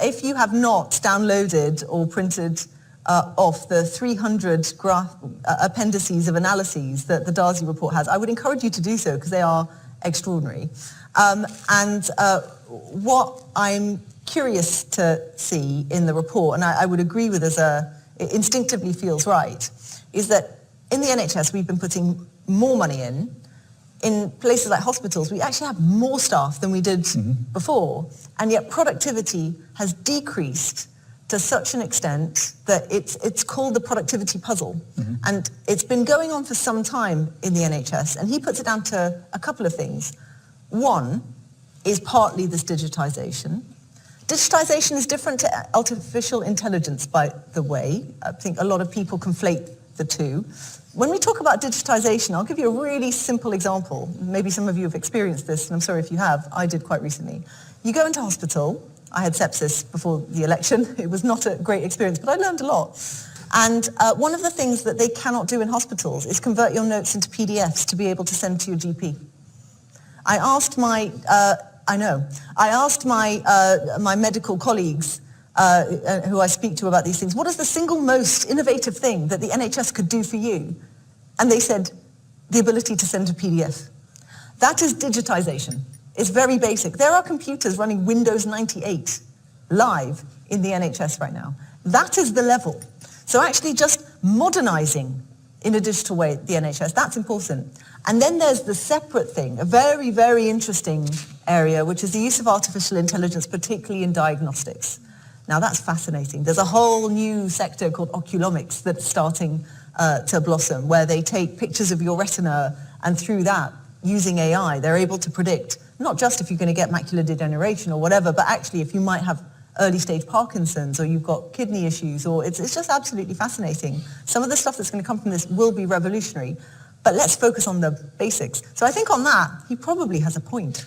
If you have not downloaded or printed off the 300 appendices of analyses that the Darzi report has, I would encourage you to do so because they are extraordinary. What I'm curious to see in the report, and I would agree with as it instinctively feels right, is that in the NHS we've been putting more money in places like hospitals. We actually have more staff than we did before, and yet productivity has decreased to such an extent that it's called the productivity puzzle. And it's been going on for some time in the NHS, and he puts it down to a couple of things. One is partly this digitization. Digitization is different to artificial intelligence, by the way. I think a lot of people conflate the two. When we talk about digitization, I'll give you a really simple example. Maybe some of you have experienced this, and I'm sorry if you have. I did quite recently. You go into hospital. I had sepsis before the election. It was not a great experience, but I learned a lot. And one of the things that they cannot do in hospitals is convert your notes into PDFs to be able to send to your GP. I asked my my medical colleagues who I speak to about these things, what is the single most innovative thing that the NHS could do for you? And they said, the ability to send a PDF. That is digitization. It's very basic. There are computers running Windows 98 live in the NHS right now. That is the level. So actually just modernizing in a digital way the NHS, that's important. And then there's the separate thing, a very, very interesting area, which is the use of artificial intelligence, particularly in diagnostics. Now that's fascinating. There's a whole new sector called oculomics that's starting to blossom, where they take pictures of your retina, and through that, using AI, they're able to predict not just if you're going to get macular degeneration or whatever, but actually if you might have early stage Parkinson's, or you've got kidney issues, or it's just absolutely fascinating. Some of the stuff that's going to come from this will be revolutionary, but let's focus on the basics. So I think on that, he probably has a point.